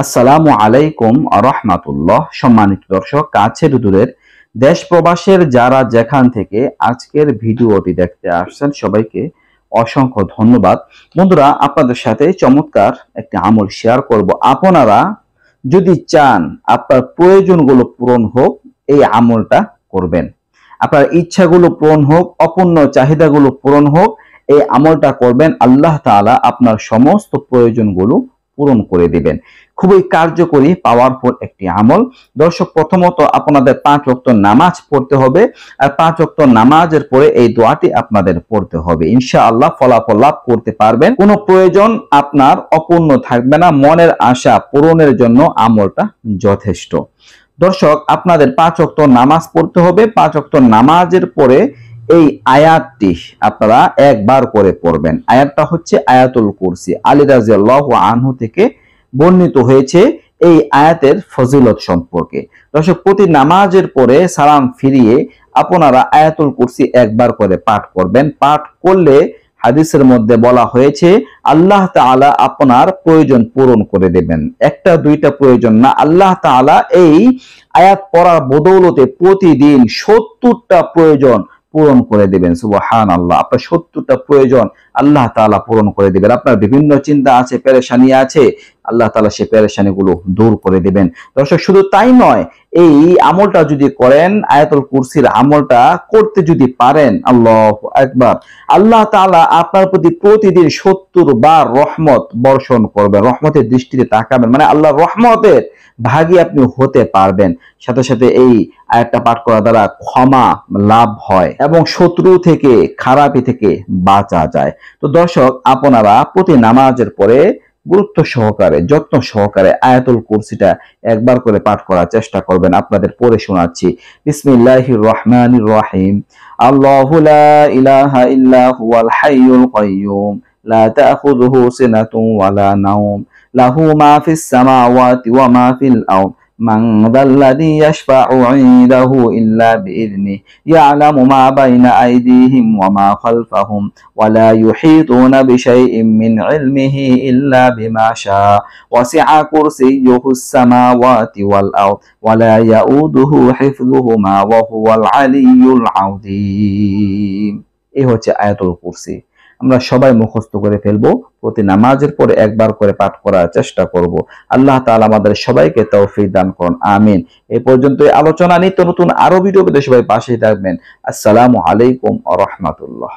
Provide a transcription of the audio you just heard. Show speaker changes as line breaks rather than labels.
আসসালামু আলাইকুম রাহমাতুল্লাহ। সম্মানিত দর্শক, কাছের দূরের দেশ প্রবাসের যারা যেখান থেকে আজকের ভিডিওটি দেখতে আসছেন সবাইকে অসংখ্য ধন্যবাদ। বন্ধুরা, আপনাদের সাথে চমৎকার একটি আমল শেয়ার করব। আপনারা যদি চান আপনার প্রয়োজনগুলো পূরণ হোক, এই আমলটা করবেন। আপনার ইচ্ছাগুলো পূরণ হোক, অপূর্ণ চাহিদাগুলো পূরণ হোক, এই আমলটা করবেন। আল্লাহ তাআলা আপনার সমস্ত প্রয়োজনগুলো পূরণ করে দিবেন। খুবই কার্যকরী পাওয়ারফুল একটি আমল। দর্শক, প্রথমত আপনাদের 5 ওয়াক্ত নামাজ পড়তে হবে, আর 5 ওয়াক্ত নামাজের পরে এই দোয়াটি আপনাদের পড়তে হবে। ইনশাআল্লাহ ফলাফল লাভ করতে পারবেন। কোনো প্রয়োজন আপনার অপূর্ণ থাকবে না। মনের আশা পূরণের জন্য আমলটা যথেষ্ট। দর্শক, আপনাদের 5 ওয়াক্ত নামাজ পড়তে হবে। 5 ওয়াক্ত নামাজের পরে এই আয়াতটি আপনারা একবার করে পড়বেন। আয়াতটা হচ্ছে আয়াতুল কুরসি। আলী রাদিয়াল্লাহু আনহু থেকে বর্ণিত হয়েছে এই আয়াতের ফজিলত সম্পর্কে। দর্শক, প্রতি নামাজের পরে সালাম ফিরিয়ে আপনারা আয়াতুল কুরসি একবার করে পাঠ করবেন। পাঠ করলে হাদিসের মধ্যে বলা হয়েছে আল্লাহ তাআলা আপনার প্রয়োজন পূরণ করে দেবেন। একটা দুইটা প্রয়োজন না, আল্লাহ তাআলা এই আয়াত পড়ার বদৌলতে প্রতিদিন 70টা প্রয়োজন পূরণ করে দিবেন। সুবহানাল্লাহ। আপনার 70টা প্রয়োজন আল্লাহ তাআলা পূরণ করে দিবেন। আপনার বিভিন্ন চিন্তা আছে, পেরেশানি আছে, আল্লাহ তাআলা সেই পেরেশানিগুলো দূর করে দিবেন। দর্শক, শুধু তাই নয়, এই আমলটা যদি করেন, আয়াতুল কুরসির আমলটা করতে যদি পারেন, আল্লাহু আকবার, আল্লাহ তাআলা আপনার প্রতি প্রতিদিন 70 বার রহমত বর্ষণ করবেন। রহমতের দৃষ্টিতে তাকাবেন, মানে আল্লাহর রহমতের ভাগী আপনি হতে পারবেন। সাথে সাথে এই আয়াতটা পাঠ করা দ্বারা ক্ষমা লাভ হয় এবং শত্রু থেকে, খারাপি থেকে বাঁচা যায়। তো দর্শক, আপনারা প্রতি নামাজের পরে গুরুত্ব সহকারে, যত্ন সহকারে আয়াতুল কুরসিটা একবার করে পাঠ করার চেষ্টা করবেন। আপনাদের পড়ে শোনাচ্ছি। বিসমিল্লাহির রহমানির রহিম। আল্লাহু লা ইলাহা ইল্লা হুয়াল হাইয়ুল কাইয়্যুম লা তাখুযুহু সিনাতুন ওয়ালা নাওম লাহু মা ফিস সামাওয়াতি ওয়া মা ফিল আরদ من ذا الذي يشفع عنده إلا بإذنه يعلم ما بين أيديهم وما خلفهم ولا يحيطون بشيء من علمه إلا بما شاء وسع كرسيه السماوات والأرض ولا يؤوده حفظهما وهو العلي العظيم। এই হচ্ছে আয়াতুল কুরসি। আমরা সবাই মুখস্থ করে ফেলবো। প্রতি নামাজের পরে একবার করে পাঠ করার চেষ্টা করব। আল্লাহ তাআলা আমাদের সবাইকে তৌফিক দান করুন, আমিন। এই পর্যন্তই আলোচনা। নিত্য নতুন আরো ভিডিও পেতে সবাই পাশেই থাকবেন। আসসালামু আলাইকুম ওয়া রাহমাতুল্লাহ।